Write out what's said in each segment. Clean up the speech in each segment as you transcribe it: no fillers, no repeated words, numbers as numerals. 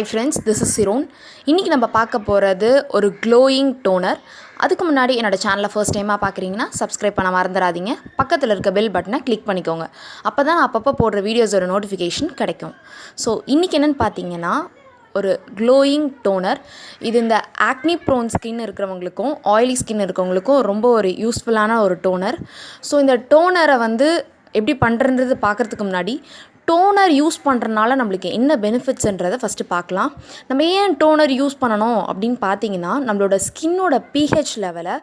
Hi friends, this is Siron. இன்னைக்கு நம்ம பார்க்க போகிறது ஒரு க்ளோயிங் டோனர். அதுக்கு முன்னாடி என்னோட சேனலை ஃபர்ஸ்ட் டைமாக பார்க்குறீங்கன்னா சப்ஸ்கிரைப் பண்ண மறந்துடாதீங்க. பக்கத்தில் இருக்க பெல் பட்டனை கிளிக் பண்ணிக்கோங்க. அப்போ தான் அப்பப்போ போடுற வீடியோஸோட நோட்டிஃபிகேஷன் கிடைக்கும். ஸோ இன்றைக்கி என்னென்னு பார்த்தீங்கன்னா ஒரு க்ளோயிங் டோனர். இது இந்த ஆக்னி ப்ரோன் ஸ்கின் இருக்கிறவங்களுக்கும் ஆயிலி ஸ்கின் இருக்கிறவங்களுக்கும் ரொம்ப ஒரு யூஸ்ஃபுல்லான ஒரு டோனர். ஸோ இந்த டோனரை எப்படி பண்ணுறது பார்க்குறதுக்கு முன்னாடி டோனர் யூஸ் பண்ணுறதுனால நம்மளுக்கு என்ன பெனிஃபிட்ஸ்ன்றதை ஃபஸ்ட்டு பார்க்கலாம். நம்ம ஏன் டோனர் யூஸ் பண்ணணும் அப்படின்னு பார்த்தீங்கன்னா, நம்மளோட ஸ்கின்னோட pH லெவலை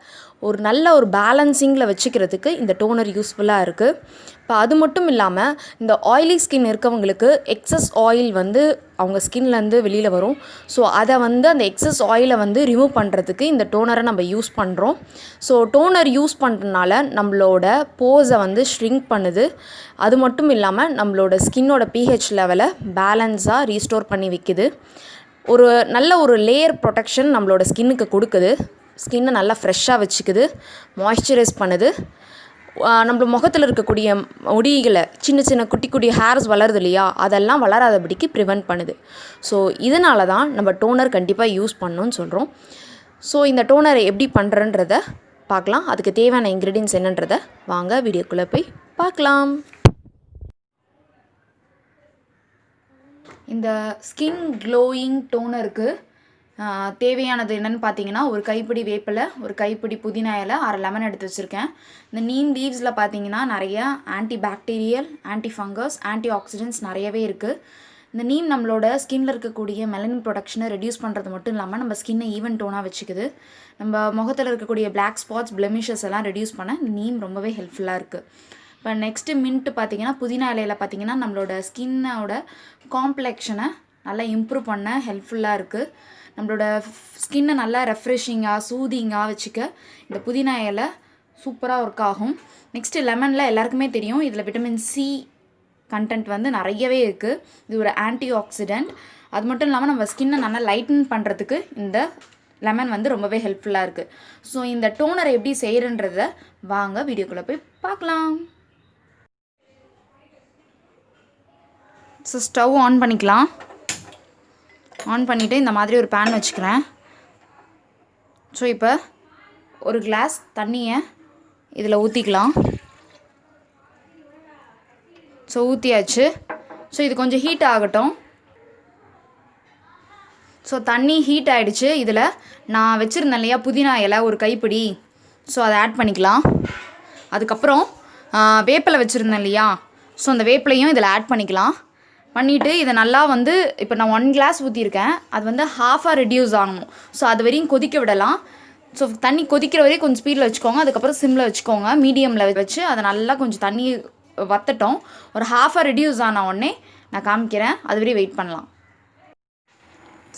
ஒரு நல்ல ஒரு பேலன்சிங்கில் வச்சுக்கிறதுக்கு இந்த டோனர் யூஸ்ஃபுல்லாக இருக்குது. இப்போ அது மட்டும் இல்லாமல் இந்த ஆயிலி ஸ்கின் இருக்கவங்களுக்கு எக்ஸஸ் ஆயில் அவங்க ஸ்கின்லேருந்து வெளியில் வரும். ஸோ அதை அந்த எக்ஸஸ் ஆயிலை ரிமூவ் பண்ணுறதுக்கு இந்த டோனரை நம்ம யூஸ் பண்ணுறோம். ஸோ டோனர் யூஸ் பண்ணுறதுனால நம்மளோட போஸை ஷ்ரிங்க் பண்ணுது. அது மட்டும் இல்லாமல் நம்மளோட ஸ்கின்னோட pH லெவலை பேலன்ஸாக ரீஸ்டோர் பண்ணி வைக்குது. நல்ல ஒரு லேயர் ப்ரொடெக்ஷன் நம்மளோட ஸ்கின்னுக்கு கொடுக்குது. ஸ்கின்னை நல்லா ஃப்ரெஷ்ஷாக வச்சுக்குது, மாய்ஸ்சரைஸ் பண்ணுது. நம்ம முகத்தில் இருக்கக்கூடிய முடிகளை சின்ன சின்ன குட்டி குட்டி ஹேர்ஸ் வளருது இல்லையா, அதெல்லாம் வளராதபடிக்கு ப்ரிவெண்ட் பண்ணுது. ஸோ இதனால தான் நம்ம டோனர் கண்டிப்பாக யூஸ் பண்ணணும்னு சொல்கிறோம். ஸோ இந்த டோனரை எப்படி பண்ணுறன்றதை பார்க்கலாம். அதுக்கு தேவையான இன்க்ரீடியன்ஸ் என்னன்றதை வாங்க வீடியோக்குள்ளே போய் பார்க்கலாம். இந்த ஸ்கின் க்ளோயிங் டோனருக்கு தேவையானது என்னென்னு பார்த்தீங்கன்னா, ஒரு கைப்பிடி வேப்பிலை, ஒரு கைப்பிடி புதினா இலை, 1/2 லெமன் எடுத்து வச்சுருக்கேன். இந்த நீம் லீவ்ஸில் பார்த்தீங்கன்னா நிறைய anti bacterial, anti fungus, anti oxidants நிறையவே இருக்குது. இந்த நீம் நம்மளோட ஸ்கின்னில் இருக்கக்கூடிய மெலனின் ப்ரொடக்ஷனை ரெடியூஸ் பண்ணுறது மட்டும் இல்லாமல் நம்ம ஸ்கின்னை ஈவன் டோனாக வச்சுக்குது. நம்ம முகத்தில் இருக்கக்கூடிய பிளாக் ஸ்பாட்ஸ், பிளெமிஷஸ் எல்லாம் ரெடியூஸ் பண்ண இந்த நீம் ரொம்பவே ஹெல்ப்ஃபுல்லாக இருக்குது. இப்போ நெக்ஸ்ட்டு மின்ட்டு பார்த்திங்கன்னா, புதினா இலையில் பார்த்திங்கன்னா நம்மளோட ஸ்கின்னோட காம்ப்ளெக்ஷனை நல்லா இம்ப்ரூவ் பண்ண ஹெல்ப்ஃபுல்லாக இருக்குது. நம்மளோட ஸ்கின்னை நல்லா ரெஃப்ரெஷிங்காக, சூதிங்காக வச்சுக்க இந்த புதினா இலை சூப்பராக ஒர்க் ஆகும். நெக்ஸ்ட்டு லெமனில் எல்லாருக்குமே தெரியும், இதில் விட்டமின் சி கண்டென்ட் நிறையவே இருக்குது. இது ஒரு ஆன்டி ஆக்சிடென்ட். அது மட்டும் இல்லாமல் நம்ம ஸ்கின்னை நல்லா லைட்டன் பண்ணுறதுக்கு இந்த லெமன் ரொம்பவே ஹெல்ப்ஃபுல்லாக இருக்குது. ஸோ இந்த டோனரை எப்படி செய்கிறன்றதை வாங்க வீடியோக்குள்ளே போய் பார்க்கலாம். ஸோ ஸ்டவ் ஆன் பண்ணிக்கலாம். ஆன் பண்ணிவிட்டு இந்த மாதிரி ஒரு பேன் வச்சுக்கிறேன். ஸோ இப்போ ஒரு கிளாஸ் தண்ணியை இதில் ஊற்றிக்கலாம். ஸோ ஊற்றியாச்சு. ஸோ இது கொஞ்சம் ஹீட் ஆகட்டும். ஸோ தண்ணி ஹீட் ஆகிடுச்சு. இதில் நான் வச்சுருந்தேன் இல்லையா புதினா இலை ஒரு கைப்பிடி, ஸோ அதை ஆட் பண்ணிக்கலாம். அதுக்கப்புறம் வேப்பிலை வச்சுருந்தேன் இல்லையா, ஸோ அந்த வேப்பிலையும் இதில் ஆட் பண்ணிக்கலாம். பண்ணிவிட்டு இதை நல்லா இப்போ நான் 1 கிளாஸ் ஊற்றிருக்கேன், அது ஹாஃபாக ரெடியூஸ் ஆகணும். ஸோ அது வரையும் கொதிக்க விடலாம். ஸோ தண்ணி கொதிக்கிற வரையும் கொஞ்சம் ஸ்பீடில் வச்சுக்கோங்க. அதுக்கப்புறம் சிம்மில் வச்சுக்கோங்க. மீடியமில் வச்சு அதை நல்லா கொஞ்சம் தண்ணி வற்றட்டும். ஒரு ஹாஃபாக ரெடியூஸ் ஆன உடனே நான் காமிக்கிறேன். அது வரையும் வெயிட் பண்ணலாம்.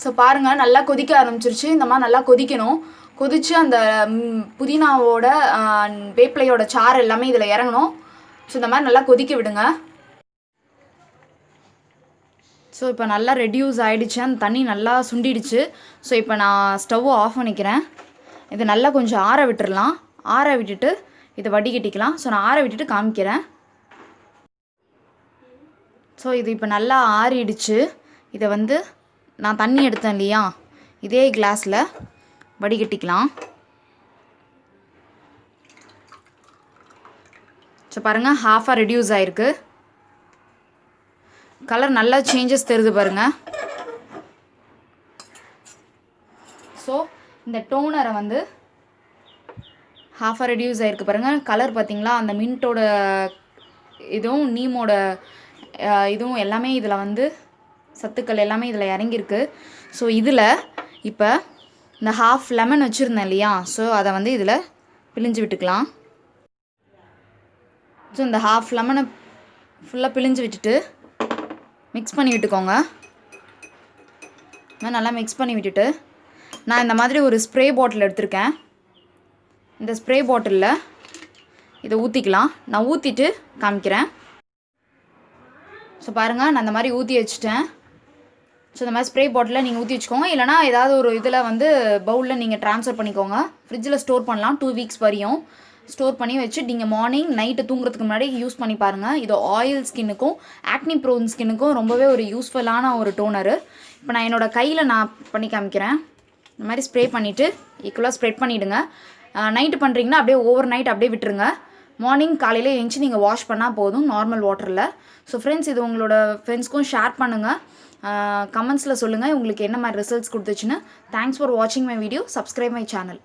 ஸோ பாருங்கள், நல்லா கொதிக்க ஆரம்பிச்சிருச்சு. இந்த மாதிரி நல்லா கொதிக்கணும். கொதித்து அந்த புதினாவோட வேப்பிலையோட சாறு எல்லாமே இதில் இறங்கணும். ஸோ இந்த மாதிரி நல்லா கொதிக்க விடுங்க. ஸோ இப்போ நல்லா ரெடியூஸ் ஆகிடுச்சு, அந்த தண்ணி நல்லா சுண்டிடுச்சு. ஸோ இப்போ நான் ஸ்டவ்வை ஆஃப் பண்ணிக்கிறேன். இதை நல்லா கொஞ்சம் ஆற விட்டுடலாம். ஆற விட்டுட்டு இதை வடிகட்டிக்கலாம். ஸோ நான் ஆற விட்டுட்டு காமிக்கிறேன். ஸோ இது இப்போ நல்லா ஆறிடுச்சு. இதை நான் தண்ணி எடுத்தேன் இல்லையா, இதே கிளாஸில் வடிகட்டிக்கலாம். ஸோ பாருங்கள், ஹாஃபாக ரெடியூஸ் ஆகிருக்கு. கலர் நல்லா சேஞ்சஸ் தெரியுது பாருங்கள். ஸோ இந்த டோனரை ஹாஃபாக ரெடியூஸ் ஆகிருக்கு பாருங்கள். கலர் பார்த்திங்களா, அந்த மின்ட்டோட இதுவும் நீமோட இதுவும் எல்லாமே இதில் சத்துக்கள் எல்லாமே இதில் இறங்கியிருக்கு. ஸோ இதில் இப்போ இந்த ஹாஃப் லெமன் வச்சுருந்தேன் இல்லையா, ஸோ அதை இதில் பிழிஞ்சு விட்டுக்கலாம். ஸோ இந்த ஹாஃப் லெமனை ஃபுல்லாக பிழிஞ்சு விட்டுட்டு மிக்ஸ் பண்ணி விட்டுக்கோங்க. நல்லா மிக்ஸ் பண்ணி விட்டுட்டு நான் இந்த மாதிரி ஒரு ஸ்ப்ரே பாட்டில் எடுத்திருக்கேன். இந்த ஸ்ப்ரே பாட்டிலில் இதை ஊற்றிக்கலாம். நான் ஊற்றிட்டு காமிக்கிறேன். ஸோ பாருங்கள், நான் இந்த மாதிரி ஊற்றி வச்சுட்டேன். ஸோ இந்த மாதிரி ஸ்ப்ரே பாட்டிலில் நீங்கள் ஊற்றி வச்சுக்கோங்க. இல்லைனா ஏதாவது ஒரு இதில் பவுலில் நீங்கள் ட்ரான்ஸ்ஃபர் பண்ணிக்கோங்க. ஃப்ரிட்ஜில் ஸ்டோர் பண்ணலாம் 2 வீக்ஸ் வரையும். ஸ்டோர் பண்ணி வச்சு நீங்கள் மார்னிங் நைட்டு தூங்குறதுக்கு முன்னாடி யூஸ் பண்ணி பாருங்கள். இது ஆயில் ஸ்கின்னுக்கும் ஆக்னி ப்ரோன் ஸ்கின்னுக்கும் ரொம்பவே ஒரு யூஸ்ஃபுல்லான ஒரு டோனரு. இப்போ நான் என்னோடய கையில் நான் பண்ணி காமிக்கிறேன். இந்த மாதிரி ஸ்ப்ரே பண்ணிவிட்டு ஈக்குவலாக ஸ்ப்ரெட் பண்ணிவிடுங்க. நைட்டு பண்ணுறீங்கன்னா அப்படியே ஓவர் நைட் அப்படியே விட்டுருங்க. மார்னிங் காலையில் எழுந்துச்சி நீங்கள் வாஷ் பண்ணால் போதும் நார்மல் வாட்டரில். ஸோ ஃப்ரெண்ட்ஸ், இது உங்களோட ஃப்ரெண்ட்ஸ்க்கும் ஷேர் பண்ணுங்கள். கமெண்ட்ஸில் சொல்லுங்கள் உங்களுக்கு என்ன மாதிரி ரிசல்ட்ஸ் கொடுத்துச்சுன்னு. தேங்க்ஸ் ஃபார் வாட்சிங் my video. Subscribe my channel.